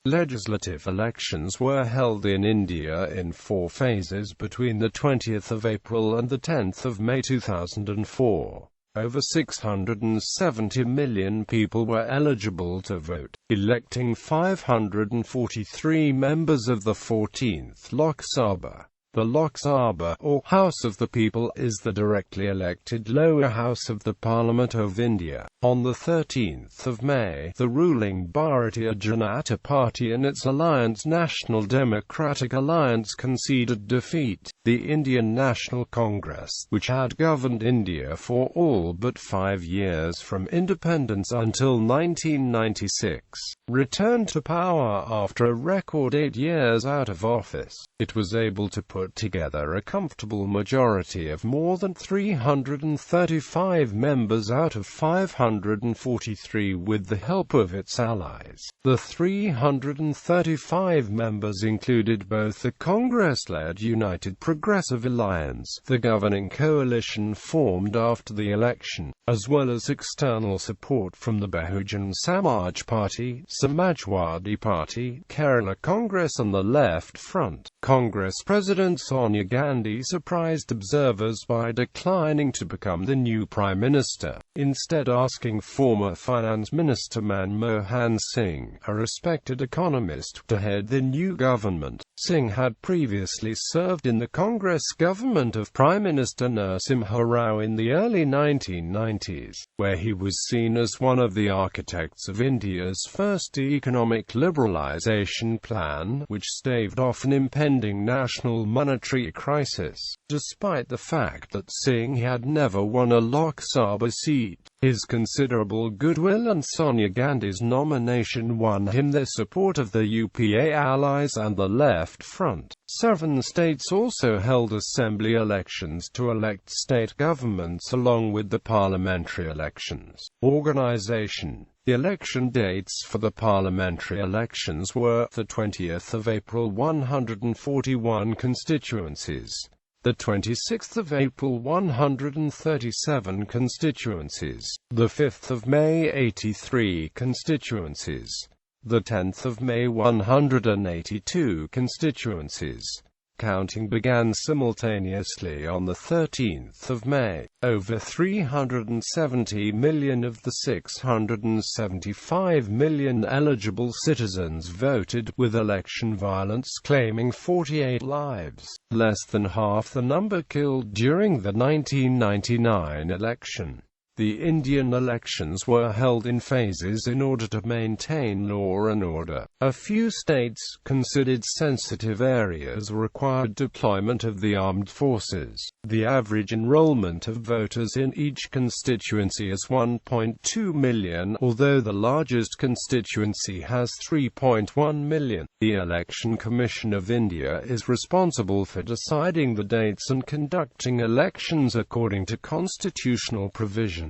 Legislative elections were held in India in 4 phases between the 20th of April and the 10th of May 2004. Over 670 million people were eligible to vote, electing 543 members of the 14th Lok Sabha. The Lok Sabha, or House of the People, is the directly elected lower house of the Parliament of India. On the 13th of May, the ruling Bharatiya Janata Party and its alliance National Democratic Alliance conceded defeat. The Indian National Congress, which had governed India for all but 5 years from independence until 1996, returned to power after a record 8 years out of office. It was able to put together a comfortable majority of more than 335 members out of 543 with the help of its allies. The 335 members included both the Congress-led United Progressive Alliance, the governing coalition formed after the election, as well as external support from the Bahujan Samaj Party, Samajwadi Party, Kerala Congress and the Left Front. Congress President Sonia Gandhi surprised observers by declining to become the new Prime Minister, instead asking former Finance Minister Manmohan Singh, a respected economist, to head the new government. Singh had previously served in the Congress government of Prime Minister Narasimha Rao in the early 1990s, where he was seen as one of the architects of India's first economic liberalisation plan, which staved off an impending national monetary crisis. Despite the fact that Singh had never won a Lok Sabha seat, his considerable goodwill and Sonia Gandhi's nomination won him the support of the UPA allies and the Left Front. 7 states also held assembly elections to elect state governments along with the parliamentary elections. Organization. The election dates for the parliamentary elections were the 20th of April 141 constituencies, the 26th of April 137 constituencies, the 5th of May 83 constituencies, the 10th of May 182 constituencies. Counting began simultaneously on the 13th of May. Over 370 million of the 675 million eligible citizens voted, with election violence claiming 48 lives, less than half the number killed during the 1999 election. The Indian elections were held in phases in order to maintain law and order. A few states, considered sensitive areas, required deployment of the armed forces. The average enrollment of voters in each constituency is 1.2 million, although the largest constituency has 3.1 million. The Election Commission of India is responsible for deciding the dates and conducting elections according to constitutional provisions.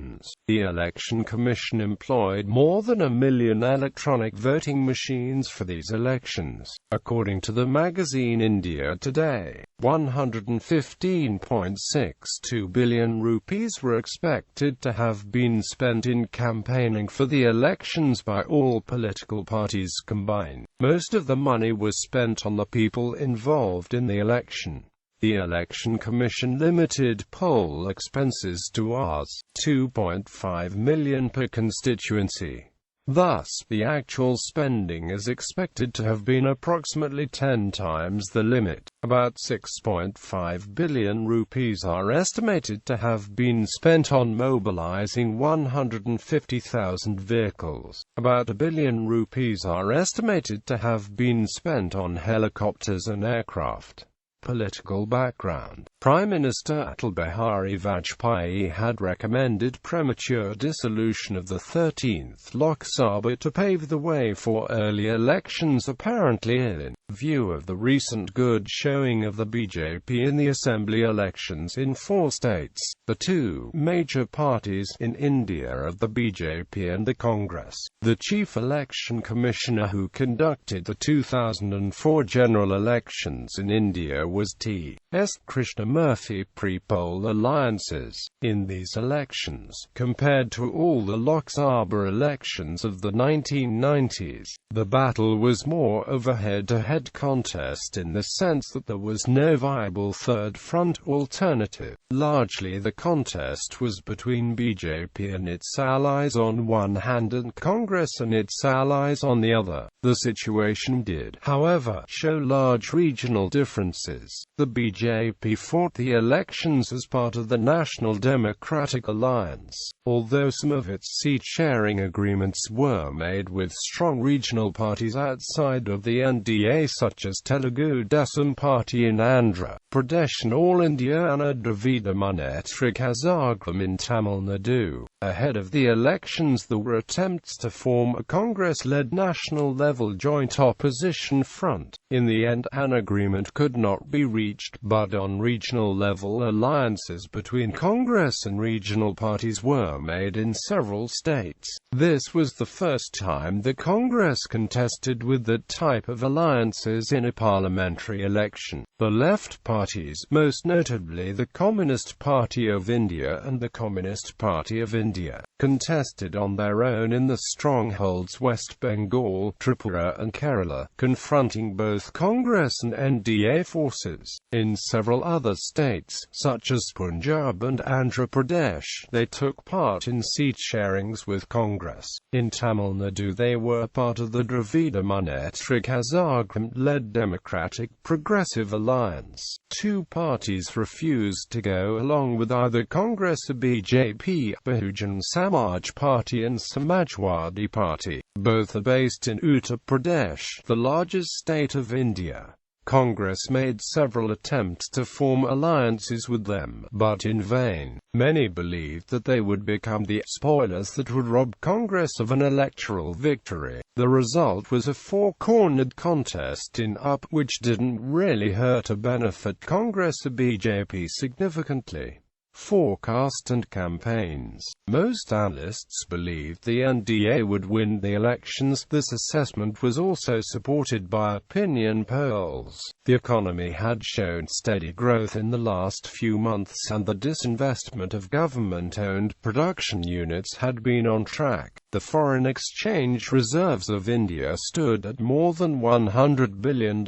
The Election Commission employed more than 1 million electronic voting machines for these elections. According to the magazine India Today, 115.62 billion rupees were expected to have been spent in campaigning for the elections by all political parties combined. Most of the money was spent on the people involved in the election. The Election Commission limited poll expenses to Rs. 2.5 million per constituency. Thus, the actual spending is expected to have been approximately 10 times the limit. About 6.5 billion rupees are estimated to have been spent on mobilizing 150,000 vehicles. About 1 billion rupees are estimated to have been spent on helicopters and aircraft. Political background. Prime Minister Atal Bihari Vajpayee had recommended premature dissolution of the 13th Lok Sabha to pave the way for early elections, apparently in view of the recent good showing of the BJP in the assembly elections in 4 states. The 2 major parties in India are the BJP and the Congress. The Chief Election Commissioner who conducted the 2004 general elections in India was T.S. Krishnamurthy pre-poll alliances. In these elections, compared to all the Lok Sabha elections of the 1990s, the battle was more of a head-to-head contest in the sense that there was no viable third-front alternative. Largely the contest was between BJP and its allies on one hand and Congress and its allies on the other. The situation did, however, show large regional differences. The BJP fought the elections as part of the National Democratic Alliance, although some of its seat-sharing agreements were made with strong regional parties outside of the NDA such as Telugu Desam Party in Andhra Pradesh and All India Anna Dravida Munnetra Kazhagam in Tamil Nadu. Ahead of the elections there were attempts to form a Congress-led national-level joint opposition front. In the end, an agreement could not be reached, but on regional level alliances between Congress and regional parties were made in several states. This was the first time the Congress contested with that type of alliances in a parliamentary election. The left parties, most notably the Communist Party of India and the Communist Party of India, contested on their own in the strongholds West Bengal, Tripura and Kerala, confronting both Congress and NDA forces. In several other states, such as Punjab and Andhra Pradesh, they took part in seat-sharings with Congress. In Tamil Nadu they were part of the Dravida Munnetra Kazhagam-led Democratic Progressive Alliance. Two parties refused to go along with either Congress or BJP, Bahujan Samaj Party and Samajwadi Party. Both are based in Uttar Pradesh, the largest state of India. Congress made several attempts to form alliances with them, but in vain. Many believed that they would become the spoilers that would rob Congress of an electoral victory. The result was a four-cornered contest in UP, which didn't really hurt or benefit Congress or BJP significantly. Forecast and campaigns. Most analysts believed the NDA would win the elections. This assessment was also supported by opinion polls. The economy had shown steady growth in the last few months and the disinvestment of government-owned production units had been on track. The foreign exchange reserves of India stood at more than $100 billion.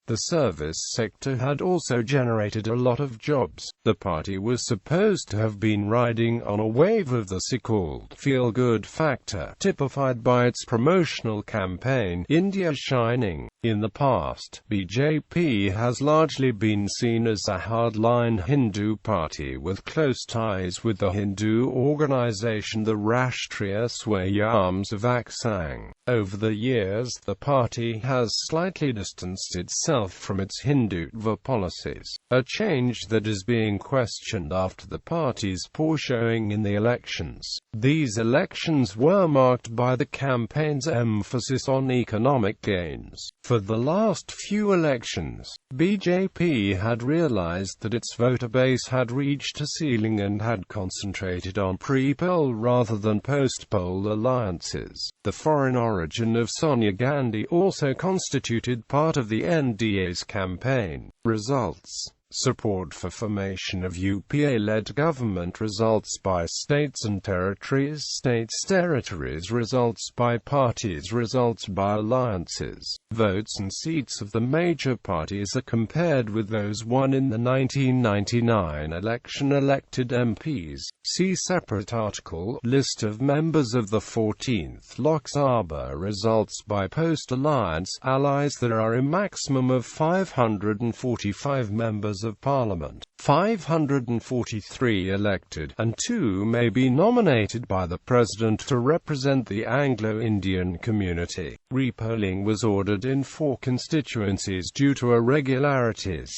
The service sector had also generated a lot of jobs. The party was supposed to have been riding on a wave of the so-called feel-good factor, typified by its promotional campaign, India Shining. In the past, BJP has largely been seen as a hardline Hindu party with close ties with the Hindu organization the Rashtriya Swayamsevak Sangh. Over the years, the party has slightly distanced itself from its Hindutva policies, a change that is being questioned after the party's poor showing in the elections. These elections were marked by the campaign's emphasis on economic gains. For the last few elections, BJP had realized that its voter base had reached a ceiling and had concentrated on pre-poll rather than post-poll alliances. The foreign origin of Sonia Gandhi also constituted part of the NDA's campaign. Results. Support for formation of UPA-led government. Results by states and territories. States, territories. Results by parties. Results by alliances. Votes and seats of the major parties are compared with those won in the 1999 election. Elected MPs. See separate article. List of members of the 14th Lok Sabha. Results by post-alliance. Allies. There are a maximum of 545 members of Parliament, 543 elected, and 2 may be nominated by the President to represent the Anglo-Indian community. Repolling was ordered in 4 constituencies due to irregularities.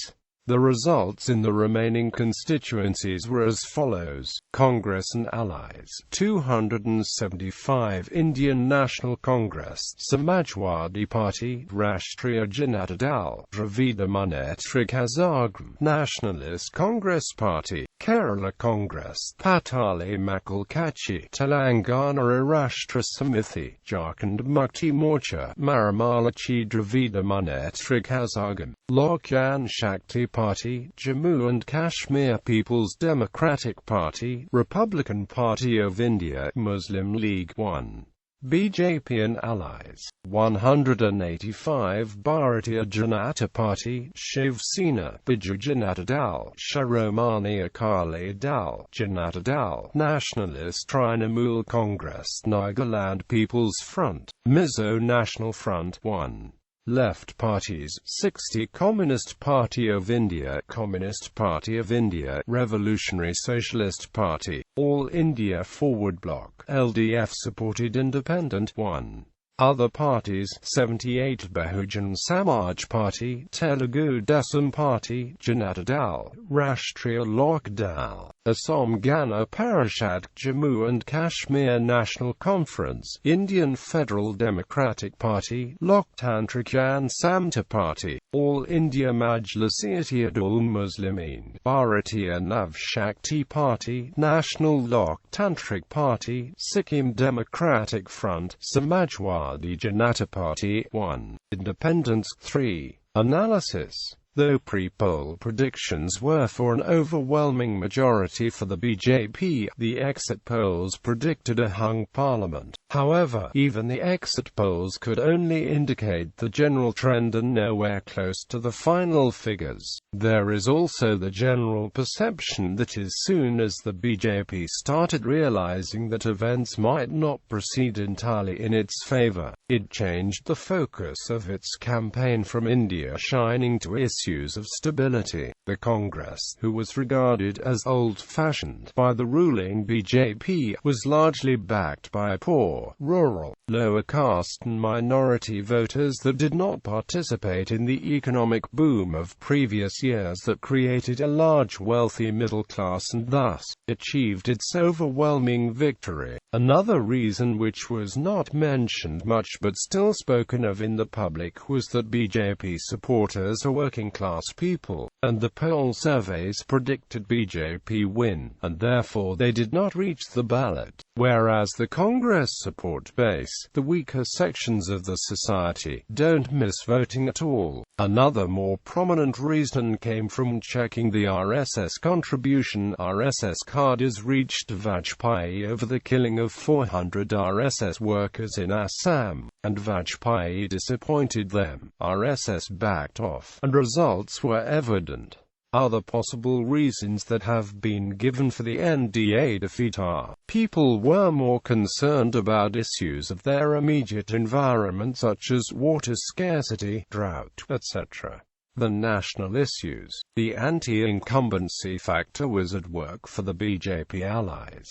The results in the remaining constituencies were as follows: Congress and Allies 275, Indian National Congress, Samajwadi Party, Rashtriya Janata Dal, Dravida Munnetra Kazhagam, Nationalist Congress Party, Kerala Congress, Patali Makal Kachi, Telangana Rashtra Samithi, Jharkhand Mukti Morcha, Maramalachi Dravida Munnetra Kazhagam, Lok Shakti Party, Jammu and Kashmir People's Democratic Party, Republican Party of India, Muslim League 1. BJP and Allies 185, Bharatiya Janata Party, Shiv Sena, Biju Janata Dal, Shiromani Akali Dal, Janata Dal, Nationalist Trinamool Congress, Nagaland People's Front, Mizo National Front 1. Left parties 60, Communist Party of India, Communist Party of India, Revolutionary Socialist Party, All India Forward Bloc, LDF Supported Independent 1. Other parties 78, Bahujan Samaj Party, Telugu Desam Party, Janata Dal, Rashtriya Lok Dal, Assam Gana Parishad, Jammu and Kashmir National Conference, Indian Federal Democratic Party, Loktantric Jan Samta Party, All India Majlis-e-Ittihad-ul Muslimin, Bharatiya Nav Shakti Party, National Loktantric Party, Sikkim Democratic Front, Samajwadi Janata Party 1. Independents 3. Analysis. Though pre-poll predictions were for an overwhelming majority for the BJP, the exit polls predicted a hung parliament. However, even the exit polls could only indicate the general trend and nowhere close to the final figures. There is also the general perception that as soon as the BJP started realizing that events might not proceed entirely in its favor, it changed the focus of its campaign from India shining to issues of stability. The Congress, who was regarded as old-fashioned by the ruling BJP, was largely backed by poor, rural, lower caste and minority voters that did not participate in the economic boom of previous years that created a large wealthy middle class and thus achieved its overwhelming victory. Another reason which was not mentioned much but still spoken of in the public was that BJP supporters are working-class people, and the poll surveys predicted BJP win, and therefore they did not reach the ballot. Whereas the Congress support base, the weaker sections of the society, don't miss voting at all. Another more prominent reason came from checking the RSS contribution. RSS cadres reached Vajpayee over the killing of 400 RSS workers in Assam, and Vajpayee disappointed them. RSS backed off, and results were evident. Other possible reasons that have been given for the NDA defeat are: people were more concerned about issues of their immediate environment such as water scarcity, drought, etc., than national issues. The anti-incumbency factor was at work for the BJP allies.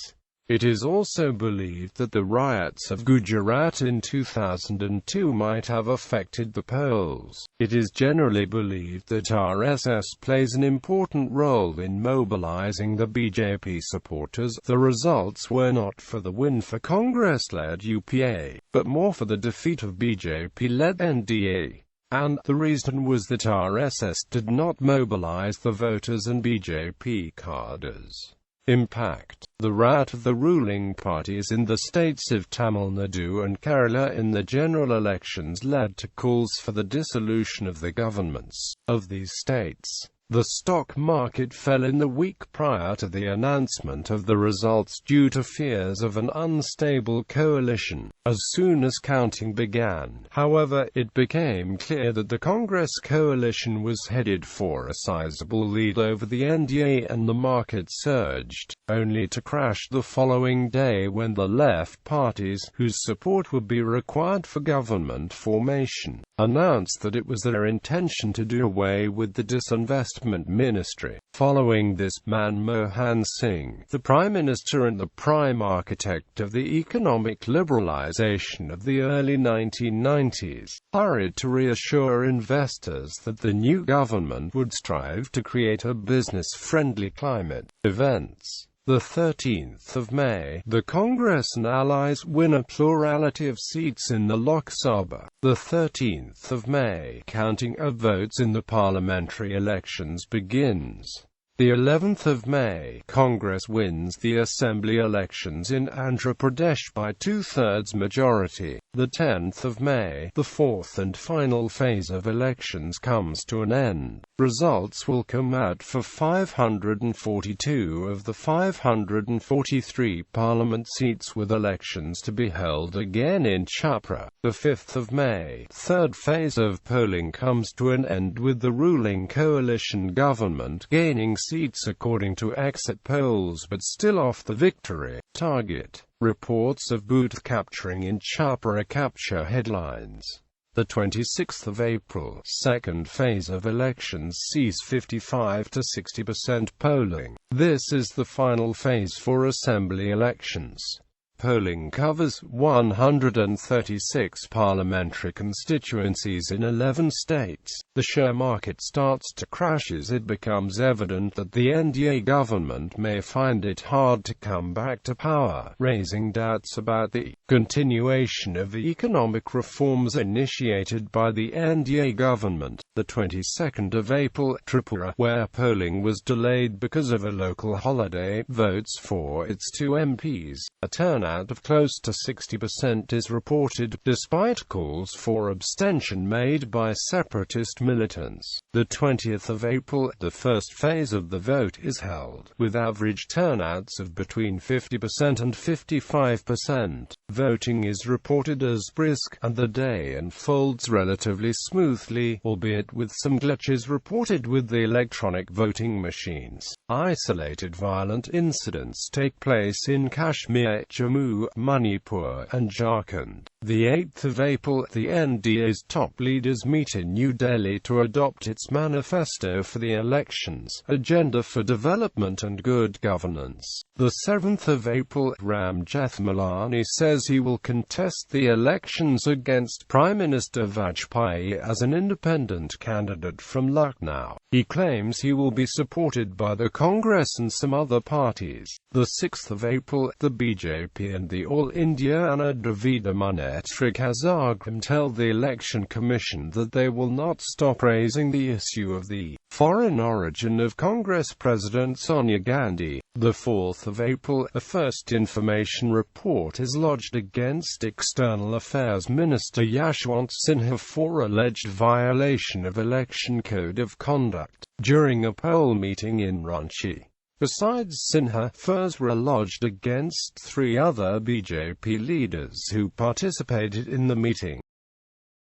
It is also believed that the riots of Gujarat in 2002 might have affected the polls. It is generally believed that RSS plays an important role in mobilizing the BJP supporters. The results were not for the win for Congress-led UPA, but more for the defeat of BJP-led NDA. And the reason was that RSS did not mobilize the voters and BJP cadres. Impact. The rout of the ruling parties in the states of Tamil Nadu and Kerala in the general elections led to calls for the dissolution of the governments of these states. The stock market fell in the week prior to the announcement of the results due to fears of an unstable coalition. As soon as counting began, however, it became clear that the Congress coalition was headed for a sizable lead over the NDA and the market surged, only to crash the following day when the left parties, whose support would be required for government formation, announced that it was their intention to do away with the Disinvestment Ministry. Following this, Manmohan Singh, the Prime Minister and the prime architect of the economic liberalisation of the early 1990s, hurried to reassure investors that the new government would strive to create a business-friendly climate. Events. The 13th of May, the Congress and allies win a plurality of seats in the Lok Sabha. The 13th of May, counting of votes in the parliamentary elections begins. The 11th of May, Congress wins the Assembly elections in Andhra Pradesh by two-thirds majority. The 10th of May, the fourth and final phase of elections comes to an end. Results will come out for 542 of the 543 parliament seats, with elections to be held again in Chhapra. The 5th of May, third phase of polling comes to an end, with the ruling coalition government gaining seats according to exit polls but still off the victory target. Reports of booth capturing in Chhapra capture headlines. The 26th of April, second phase of elections sees 55 to 60% polling. This is the final phase for assembly elections. Polling covers 136 parliamentary constituencies in 11 states. The share market starts to crash as it becomes evident that the NDA government may find it hard to come back to power, raising doubts about the continuation of the economic reforms initiated by the NDA government. The 22nd of April, Tripura, where polling was delayed because of a local holiday, votes for its two MPs. A turnout of close to 60% is reported, despite calls for abstention made by separatist militants. The 20th of April, the first phase of the vote is held, with average turnouts of between 50% and 55%. Voting is reported as brisk, and the day unfolds relatively smoothly, albeit with some glitches reported with the electronic voting machines. Isolated violent incidents take place in Kashmir, Jammu, Manipur, and Jharkhand. The 8th of April, the NDA's top leaders meet in New Delhi to adopt its manifesto for the elections, Agenda for Development and Good Governance. The 7th of April, Ram Jethmalani says he will contest the elections against Prime Minister Vajpayee as an independent candidate from Lucknow. He claims he will be supported by the Congress and some other parties. The 6th of April, the BJP and the All India Anna Dravida Munnetra Kazhagam tell the Election Commission that they will not stop raising the issue of the foreign origin of Congress President Sonia Gandhi. The 4th of April, a first information report is lodged against External Affairs Minister Yashwant Sinha for alleged violation of Election Code of Conduct during a poll meeting in Ranchi. Besides Sinha, FIRs were lodged against 3 other BJP leaders who participated in the meeting.